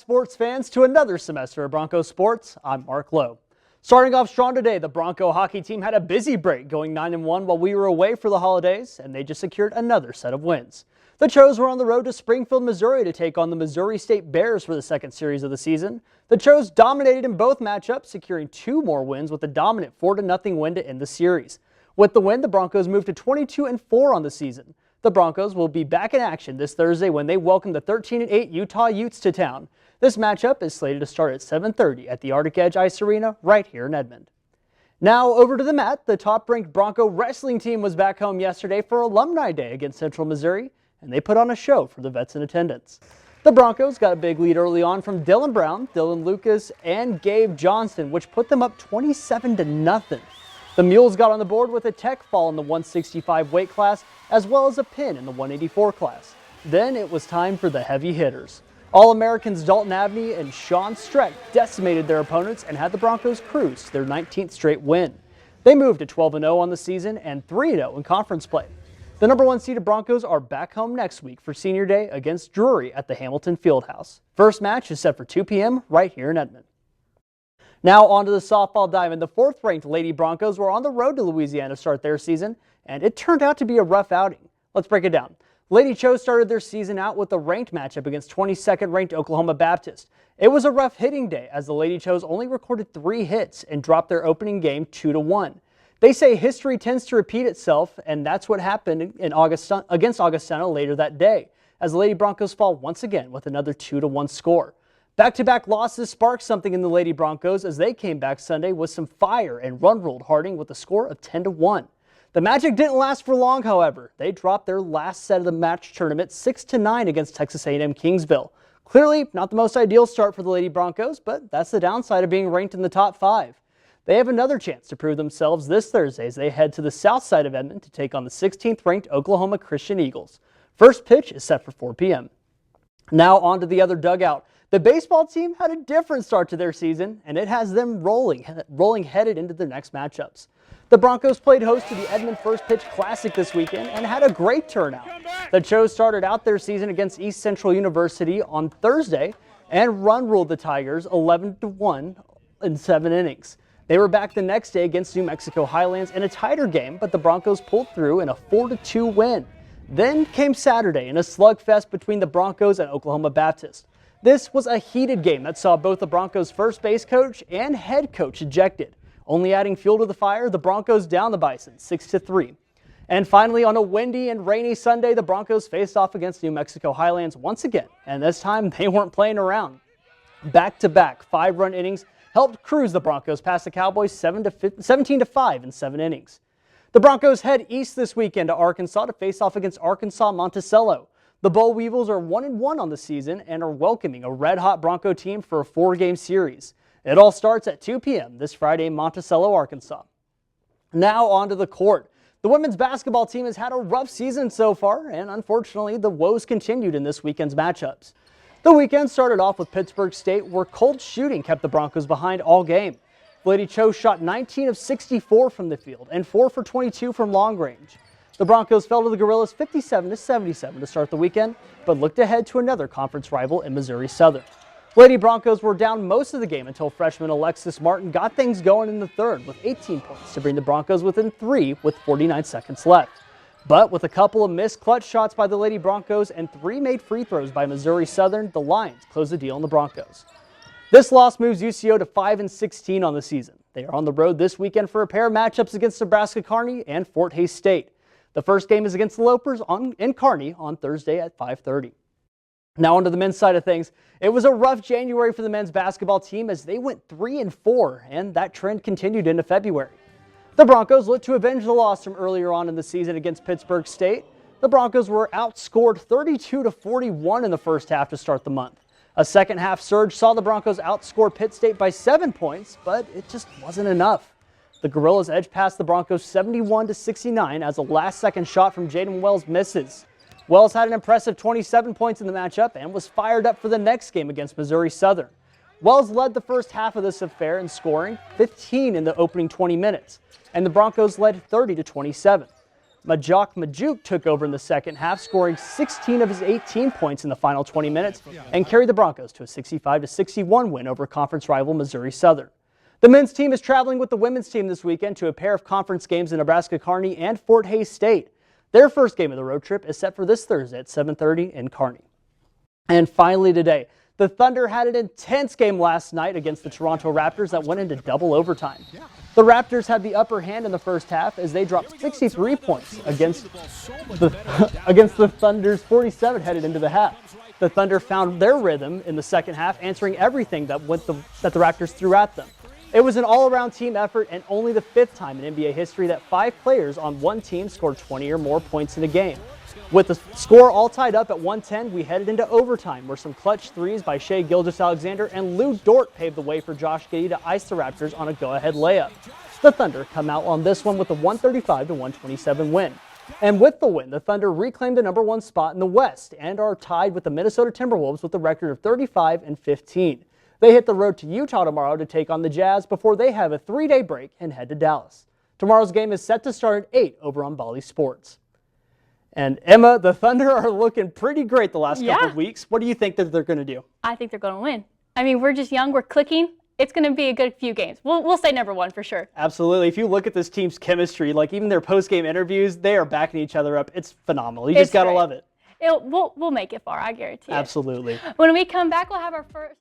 sports fans, to another semester of Broncho Sports. I'm Mark Lowe. Starting off strong today, the Bronco hockey team had a busy break, going 9-1 while we were away for the holidays, and they just secured another set of wins. The Chos were on the road to Springfield, Missouri to take on the Missouri State Bears for the second series of the season. The Chos dominated in both matchups, securing 2 more wins with a dominant 4-0 win to end the series. With the win, the Broncos moved to 22-4 on the season. The Broncos will be back in action this Thursday when they welcome the 13-8 Utah Utes to town. This matchup is slated to start at 7:30 at the Arctic Edge Ice Arena right here in Edmond. Now over to the mat. The top-ranked Bronco wrestling team was back home yesterday for Alumni Day against Central Missouri, and they put on a show for the vets in attendance. The Broncos got a big lead early on from Dylan Brown, Dylan Lucas, and Gabe Johnston, which put them up 27-0. The Mules got on the board with a tech fall in the 165 weight class, as well as a pin in the 184 class. Then it was time for the heavy hitters. All-Americans Dalton Abney and Sean Streck decimated their opponents and had the Broncos cruise to their 19th straight win. They moved to 12-0 on the season and 3-0 in conference play. The number 1 seeded Broncos are back home next week for Senior Day against Drury at the Hamilton Fieldhouse. First match is set for 2 p.m. right here in Edmond. Now on to the softball diamond. The 4th-ranked Lady Broncos were on the road to Louisiana to start their season, and it turned out to be a rough outing. Let's break it down. Lady Chos started their season out with a ranked matchup against 22nd-ranked Oklahoma Baptist. It was a rough hitting day as the Lady Chos only recorded 3 hits and dropped their opening game 2-1. They say history tends to repeat itself, and that's what happened against Augustana later that day, as the Lady Broncos fall once again with another 2-1 score. Back-to-back losses sparked something in the Lady Broncos as they came back Sunday with some fire and run-ruled Harding with a score of 10-1. The magic didn't last for long, however. They dropped their last set of the match tournament 6-9 against Texas A&M Kingsville. Clearly not the most ideal start for the Lady Broncos, but that's the downside of being ranked in the top 5. They have another chance to prove themselves this Thursday as they head to the south side of Edmond to take on the 16th-ranked Oklahoma Christian Eagles. First pitch is set for 4 p.m. Now on to the other dugout. The baseball team had a different start to their season, and it has them rolling headed into their next matchups. The Broncos played host to the Edmond First Pitch Classic this weekend and had a great turnout. The Chos started out their season against East Central University on Thursday and run-ruled the Tigers 11-1 in 7 innings. They were back the next day against New Mexico Highlands in a tighter game, but the Broncos pulled through in a 4-2 win. Then came Saturday in a slugfest between the Broncos and Oklahoma Baptist. This was a heated game that saw both the Broncos' first base coach and head coach ejected. Only adding fuel to the fire, the Broncos down the Bison 6-3. And finally, on a windy and rainy Sunday, the Broncos faced off against New Mexico Highlands once again, and this time they weren't playing around. Back-to-back 5-run innings helped cruise the Broncos past the Cowboys 17-5 in 7 innings. The Broncos head east this weekend to Arkansas to face off against Arkansas Monticello. The Boll Weevils are 1-1 on the season and are welcoming a red-hot Bronco team for a 4-game series. It all starts at 2 p.m. this Friday in Monticello, Arkansas. Now on to the court. The women's basketball team has had a rough season so far, and unfortunately the woes continued in this weekend's matchups. The weekend started off with Pittsburg State, where cold shooting kept the Broncos behind all game. Lady Chos shot 19 of 64 from the field and 4 for 22 from long range. The Broncos fell to the Gorillas 57-77 to start the weekend, but looked ahead to another conference rival in Missouri Southern. Lady Broncos were down most of the game until freshman Alexis Martin got things going in the third with 18 points to bring the Broncos within 3 with 49 seconds left. But with a couple of missed clutch shots by the Lady Broncos and 3 made free throws by Missouri Southern, the Lions closed the deal on the Broncos. This loss moves UCO to 5-16 on the season. They are on the road this weekend for a pair of matchups against Nebraska Kearney and Fort Hays State. The first game is against the Lopers in Kearney on Thursday at 5:30. Now on to the men's side of things. It was a rough January for the men's basketball team as they went 3-4, and that trend continued into February. The Broncos looked to avenge the loss from earlier on in the season against Pittsburg State. The Broncos were outscored 32-41 in the first half to start the month. A second half surge saw the Broncos outscore Pitt State by 7 points, but it just wasn't enough. The Gorillas edged past the Broncos 71-69 as a last-second shot from Jaden Wells misses. Wells had an impressive 27 points in the matchup and was fired up for the next game against Missouri Southern. Wells led the first half of this affair in scoring 15 in the opening 20 minutes, and the Broncos led 30-27. Majok Majuk took over in the second half, scoring 16 of his 18 points in the final 20 minutes and carried the Broncos to a 65-61 win over conference rival Missouri Southern. The men's team is traveling with the women's team this weekend to a pair of conference games in Nebraska Kearney and Fort Hays State. Their first game of the road trip is set for this Thursday at 7:30 in Kearney. And finally today, the Thunder had an intense game last night against the Toronto Raptors that went into double overtime. The Raptors had the upper hand in the first half as they dropped 63 points against the Thunder's 47 headed into the half. The Thunder found their rhythm in the second half, answering everything that the Raptors threw at them. It was an all-around team effort and only the 5th time in NBA history that 5 players on one team scored 20 or more points in a game. With the score all tied up at 110, we headed into overtime where some clutch threes by Shai Gilgeous-Alexander and Lou Dort paved the way for Josh Giddey to ice the Raptors on a go-ahead layup. The Thunder come out on this one with a 135-127 win. And with the win, the Thunder reclaimed the number 1 spot in the West and are tied with the Minnesota Timberwolves with a record of 35-15. They hit the road to Utah tomorrow to take on the Jazz before they have a 3-day break and head to Dallas. Tomorrow's game is set to start at 8 over on Bally Sports. And Emma, the Thunder are looking pretty great the last couple of weeks. What do you think that they're going to do? I think they're going to win. I mean, we're just young, we're clicking. It's going to be a good few games. We'll say number 1 for sure. Absolutely. If you look at this team's chemistry, like even their post-game interviews, they are backing each other up. It's phenomenal. You just got to love it. We'll make it far, I guarantee it. Absolutely. When we come back, we'll have our first